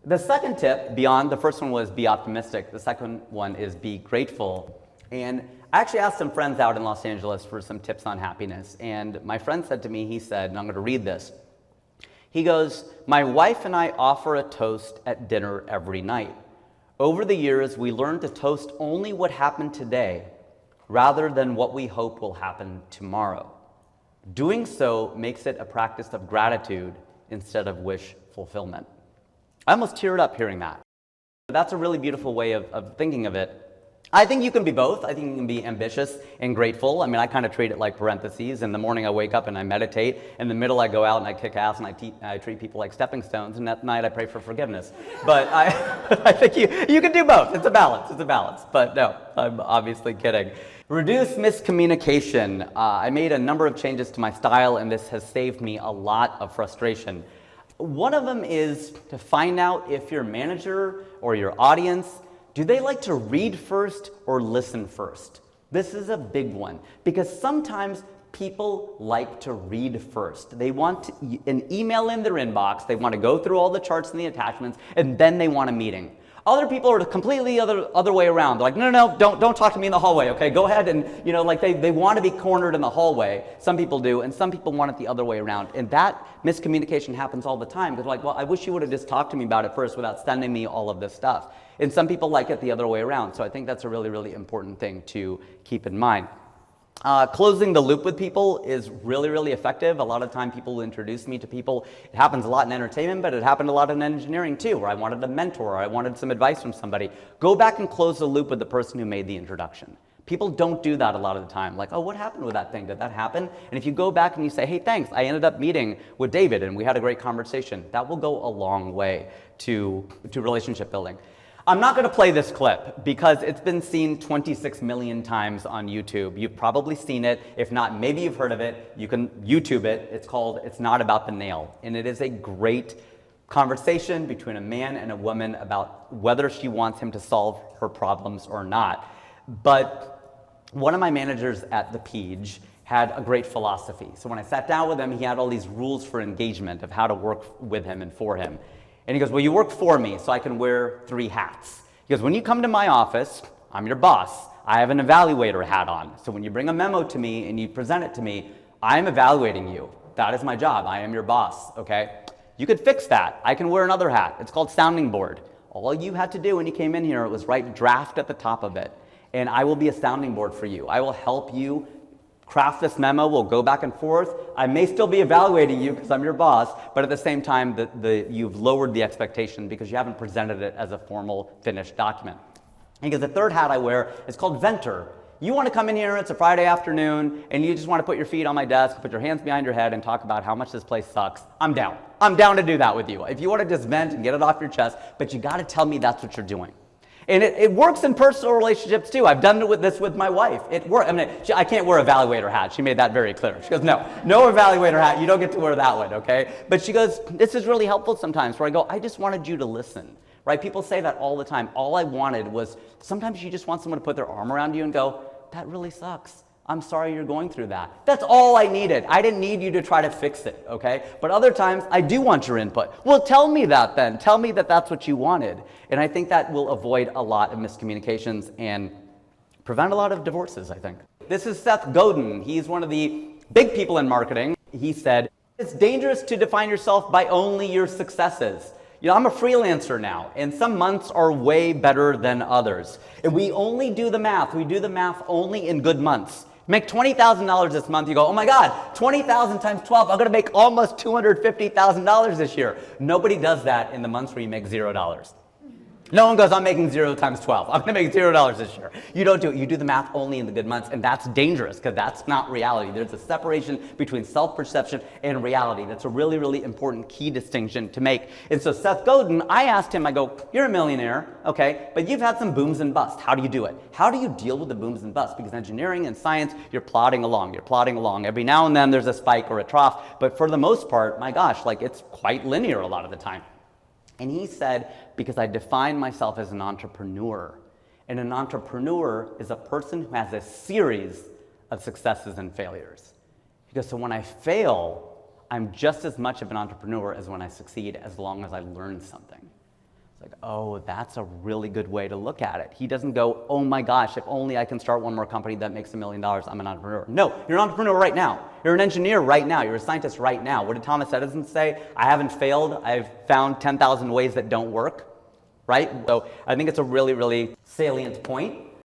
The second tip, beyond the first one was be optimistic, the second one is be grateful. And I actually asked some friends out in Los Angeles for some tips on happiness. And my friend said to me, he said, and I'm going to read this. He goes, "My wife and I offer a toast at dinner every night. Over the years, we learned to toast only what happened today rather than what we hope will happen tomorrow. Doing so makes it a practice of gratitude instead of wish fulfillment." I almost teared up hearing that. That's a really beautiful way of thinking of it. I think you can be both. I think you can be ambitious and grateful. I mean, I kind of treat it like parentheses. In the morning I wake up and I meditate. In the middle I go out and I kick ass and I treat people like stepping stones. And at night I pray for forgiveness. But I think you can do both. It's a balance. It's a balance. But no, I'm obviously kidding. Reduce miscommunication. I made a number of changes to my style and this has saved me a lot of frustration. One of them is to find out if your manager or your audience, do they like to read first or listen first? This is a big one because sometimes people like to read first. They want an email in their inbox, they want to go through all the charts and the attachments, and then they want a meeting. Other people are completely other way around. They're like, no, don't talk to me in the hallway, okay? Go ahead and, like they want to be cornered in the hallway. Some people do, and some people want it the other way around. And that miscommunication happens all the time. They're like, well, I wish you would have just talked to me about it first without sending me all of this stuff. And some people like it the other way around. So I think that's a really, really important thing to keep in mind. Closing the loop with people is really, really effective. A lot of time people introduce me to people. It happens a lot in entertainment, but it happened a lot in engineering too, where I wanted a mentor or I wanted some advice from somebody. Go back and close the loop with the person who made the introduction. People don't do that a lot of the time. Like, oh, what happened with that thing? Did that happen? And if you go back and you say, hey, thanks, I ended up meeting with David and we had a great conversation, that will go a long way to relationship building. I'm not going to play this clip because it's been seen 26 million times on YouTube. You've probably seen it. If not, maybe you've heard of it. You can YouTube it. It's called It's Not About the Nail. And it is a great conversation between a man and a woman about whether she wants him to solve her problems or not. But one of my managers at the Page had a great philosophy. So when I sat down with him, he had all these rules for engagement of how to work with him and for him. And he goes, well, you work for me, so I can wear 3 hats. He goes, when you come to my office, I'm your boss. I have an evaluator hat on. So when you bring a memo to me and you present it to me, I'm evaluating you. That is my job. I am your boss, okay? You could fix that. I can wear another hat. It's called sounding board. All you had to do when you came in here was write draft at the top of it. And I will be a sounding board for you. I will help you craft this memo, we'll go back and forth. I may still be evaluating you because I'm your boss, but at the same time, you've lowered the expectation because you haven't presented it as a formal, finished document. Because the third hat I wear is called Venter. You want to come in here, it's a Friday afternoon, and you just want to put your feet on my desk, put your hands behind your head, and talk about how much this place sucks. I'm down. I'm down to do that with you. If you want to just vent and get it off your chest, but you got to tell me that's what you're doing. And it works in personal relationships too. I've done this with my wife. It works. I mean, I can't wear evaluator hat. She made that very clear. She goes, no evaluator hat. You don't get to wear that one, okay? But she goes, this is really helpful sometimes where I go, I just wanted you to listen, right? People say that all the time. All I wanted was, sometimes you just want someone to put their arm around you and go, that really sucks. I'm sorry you're going through that. That's all I needed. I didn't need you to try to fix it, okay? But other times, I do want your input. Well, tell me that then. Tell me that that's what you wanted. And I think that will avoid a lot of miscommunications and prevent a lot of divorces, I think. This is Seth Godin. He's one of the big people in marketing. He said, it's dangerous to define yourself by only your successes. I'm a freelancer now, and some months are way better than others. And we only do the math. We do the math only in good months. Make $20,000 this month, you go, oh my God, 20,000 times 12, I'm gonna make almost $250,000 this year. Nobody does that in the months where you make $0. No one goes, I'm making 0 times 12. I'm gonna make $0 this year. You don't do it. You do the math only in the good months, and that's dangerous because that's not reality. There's a separation between self-perception and reality. That's a really, really important key distinction to make. And so Seth Godin, I asked him, I go, you're a millionaire, okay, but you've had some booms and busts. How do you do it? How do you deal with the booms and busts? Because engineering and science, you're plodding along. Every now and then there's a spike or a trough, but for the most part, my gosh, it's quite linear a lot of the time. And he said, because I define myself as an entrepreneur. And an entrepreneur is a person who has a series of successes and failures. Because so when I fail, I'm just as much of an entrepreneur as when I succeed, as long as I learn something. like, oh, that's a really good way to look at it. He doesn't go, oh my gosh, if only I can start one more company that makes $1 million, I'm an entrepreneur. No, you're an entrepreneur right now. You're an engineer right now. You're a scientist right now. What did Thomas Edison say? I haven't failed. I've found 10,000 ways that don't work, right? So I think it's a really, really salient point.